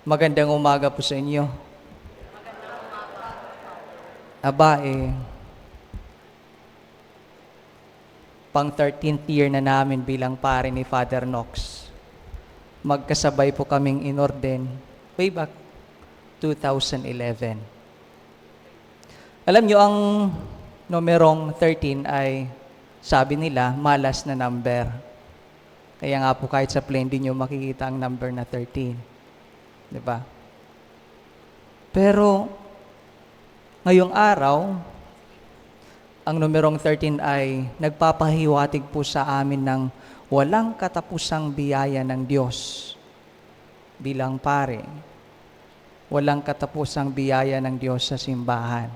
Magandang umaga po sa inyo. Aba, pang 13th year na namin bilang pare ni Father Knox. Magkasabay po kaming inorden way back 2011. Alam nyo, ang numerong 13 ay, sabi nila, malas na number. Kaya nga po kahit sa plane, di nyo makikita ang number na 13. Diba? Pero, ngayong araw, ang numerong 13 ay nagpapahiwatig po sa amin ng walang katapusang biyaya ng Diyos bilang pare. Walang katapusang biyaya ng Diyos sa simbahan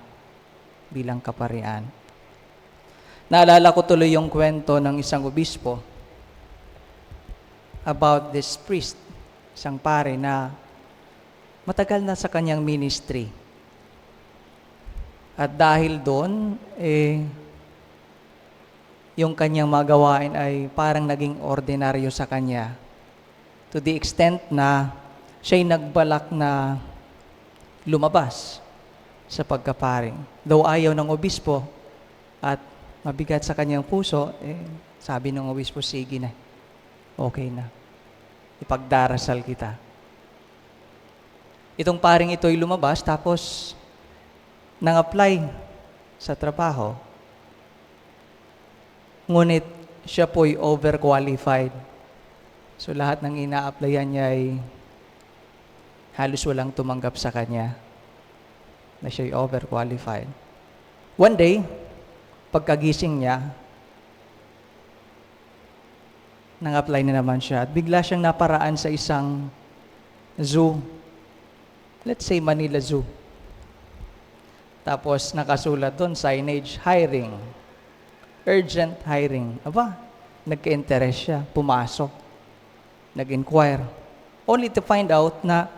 bilang kaparian. Naalala ko tuloy yung kwento ng isang obispo about this priest, isang pare na matagal na sa kanyang ministry. At dahil doon, yung kanyang magawain ay parang naging ordinaryo sa kanya. To the extent na siya'y nagbalak na lumabas sa pagkaparing. Though ayaw ng obispo at mabigat sa kanyang puso, sabi ng obispo, sige na, okay na. Ipagdarasal kita. Itong paring ito'y lumabas, tapos nang-apply sa trabaho. Ngunit siya po'y overqualified. So lahat ng ina-applyan niya ay halos walang tumanggap sa kanya na siya'y overqualified. One day, pagkagising niya, nang-apply na naman siya at bigla siyang naparaan sa isang zoo. Let's say Manila Zoo. Tapos nakasulat doon, signage, hiring. Urgent hiring. Aba, nagka-interest siya, pumasok, nag-inquire. Only to find out na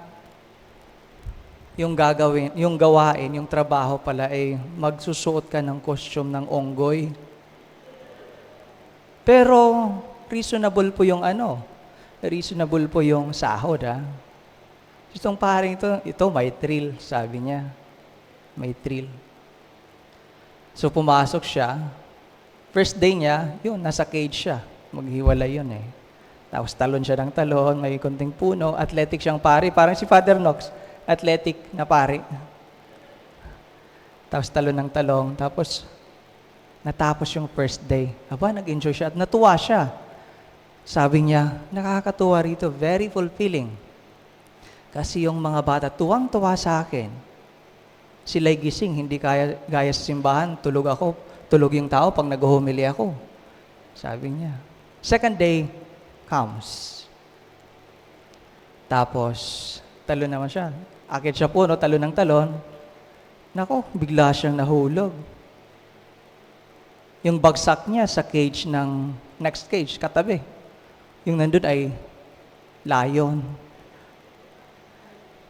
yung gawain, yung trabaho pala ay magsusuot ka ng costume ng onggoy. Pero reasonable po yung reasonable po yung sahod, ha. Itong paring ito may thrill, sabi niya. May thrill. So pumasok siya. First day niya, yun, nasa cage siya. Maghiwalay yun eh. Tapos talon siya ng talon, may konting puno, athletic siyang pare, parang si Father Knox, athletic na pare. Tapos talon ng talong, tapos natapos yung first day. Aba, nag-enjoy siya at natuwa siya. Sabi niya, nakakatuwa rito, very fulfilling. Kasi yung mga bata, tuwang-tuwa sa akin. Sila'y gising, hindi gaya sa simbahan, tulog yung tao pag nag-humili ako. Sabi niya. Second day comes. Tapos, talon naman siya. Akit siya puno, talon ng talon. Nako, bigla siyang nahulog. Yung bagsak niya sa cage ng next cage, katabi. Yung nandun ay lion.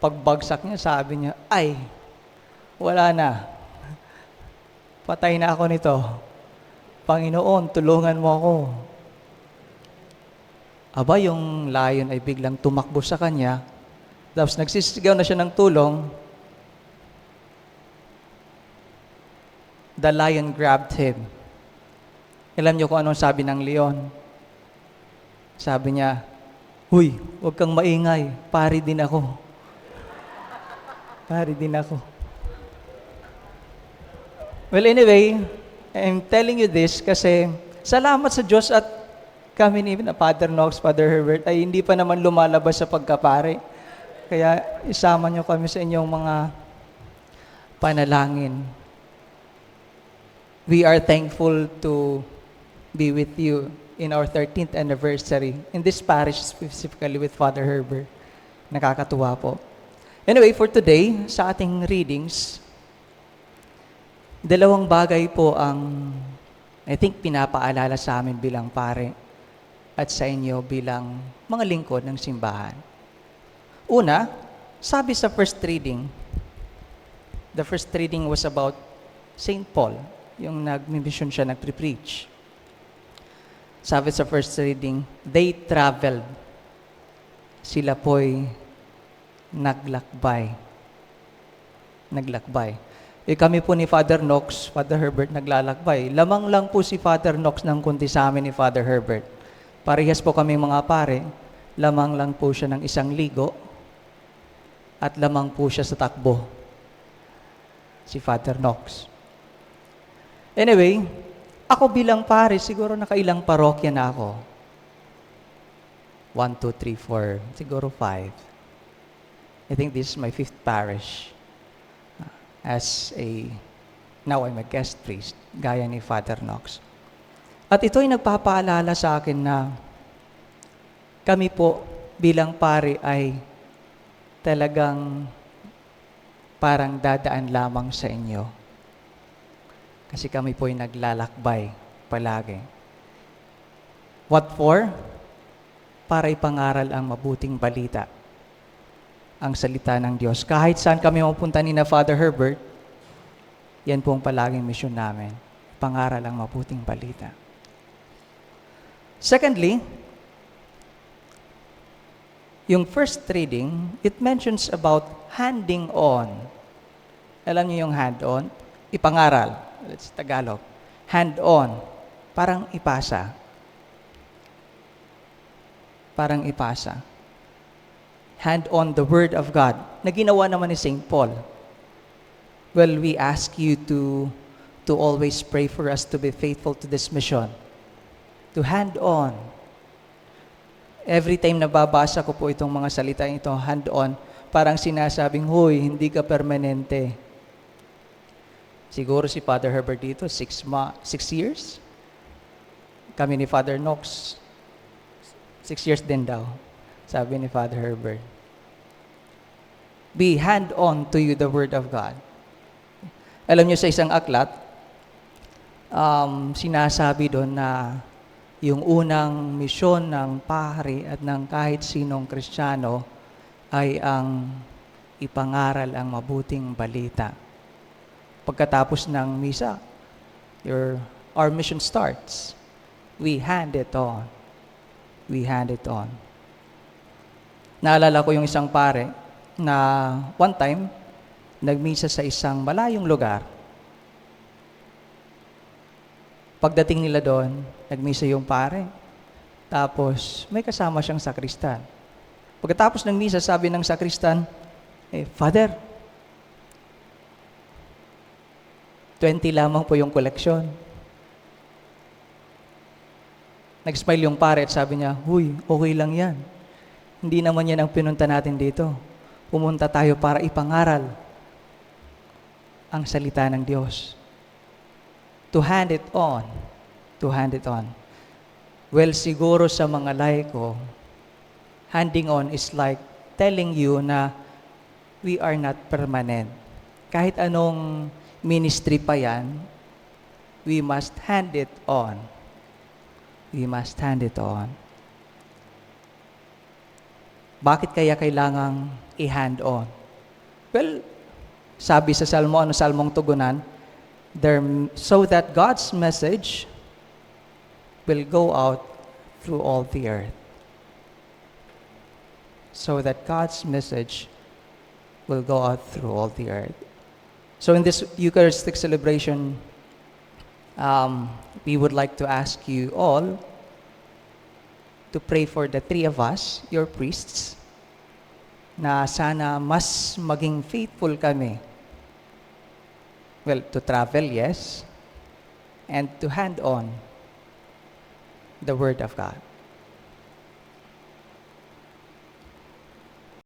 Pagbagsak niya, sabi niya, ay, wala na. Patay na ako nito. Panginoon, tulungan mo ako. Aba, yung lion ay biglang tumakbo sa kanya. Tapos nagsisigaw na siya ng tulong. The lion grabbed him. Alam niyo kung anong sabi ng leon? Sabi niya, huy, huwag kang maingay. Pari din ako. Pari din ako. Well, anyway, I'm telling you this kasi salamat sa Diyos at kami ni Father Knox, Father Herbert, ay hindi pa naman lumalabas sa pagkapare. Kaya isama niyo kami sa inyong mga panalangin. We are thankful to be with you in our 13th anniversary, in this parish specifically with Father Herbert. Nakakatuwa po. Anyway, for today, sa ating readings, dalawang bagay po ang, I think, pinapaalala sa amin bilang pare at sa inyo bilang mga lingkod ng simbahan. Una, sabi sa first reading, the first reading was about St. Paul, yung nag-mission siya, nag-preach. Sabi sa first reading, they traveled. Sila po'y naglakbay. Naglakbay. Kami po ni Father Knox, Father Herbert, naglalakbay. Lamang lang po si Father Knox ng kunti sa amin ni Father Herbert. Parehas po kami mga pare, lamang lang po siya ng 1 ligo at lamang po siya sa takbo, si Father Knox. Anyway, ako bilang pare, siguro nakailang parokya na ako. 1, 2, 3, 4, siguro 5. I think this is my 5th parish. Now I'm a guest priest, gaya ni Father Knox. At ito'y nagpapaalala sa akin na kami po bilang pare ay talagang parang dadaan lamang sa inyo. Kasi kami po'y naglalakbay palagi. What for? Para ipangaral ang mabuting balita, ang salita ng Diyos. Kahit saan kami mapunta ni na Father Herbert, yan po ang palaging misyon namin. Pangaral ang mabuting balita. Secondly, yung first reading, it mentions about handing on. Alam niyo yung hand on? Ipangaral. It's Tagalog. Hand on. Parang ipasa. Parang ipasa. Hand on the Word of God, na ginawa naman ni St. Paul. Well, we ask you to always pray for us to be faithful to this mission. To hand on. Every time nababasa ko po itong mga salita ito, hand on, parang sinasabing, huy, hindi ka permanente. Siguro si Father Herbert dito, 6 years. Kami ni Father Knox, 6 years din daw, sabi ni Father Herbert. Be hand on to you the Word of God. Alam niyo sa isang aklat, sinasabi doon na yung unang misyon ng pari at ng kahit sinong Kristiyano ay ang ipangaral ang mabuting balita. Pagkatapos ng misa, our mission starts. We hand it on. We hand it on. Naalala ko yung isang pare na one time, nagmisa sa isang malayong lugar. Pagdating nila doon, nagmisa yung pare. Tapos, may kasama siyang sakristan. Pagkatapos ng misa, sabi ng sakristan, Father, 20 lamang po yung koleksyon. Nag-smile yung pare at sabi niya, huy, okay lang yan. Hindi naman yan ang pinunta natin dito. Pumunta tayo para ipangaral ang salita ng Diyos. To hand it on. To hand it on. Well, siguro sa mga laiko, handing on is like telling you na we are not permanent. Kahit anong ministry pa yan, we must hand it on. We must hand it on. Bakit kaya kailangang i-hand on? Well, sabi sa Salmong Tugunan, so that God's message will go out through all the earth. So that God's message will go out through all the earth. So in this Eucharistic celebration, we would like to ask you all to pray for the 3 of us, your priests, na sana mas maging faithful kami. Well, to travel, yes, and to hand on the Word of God.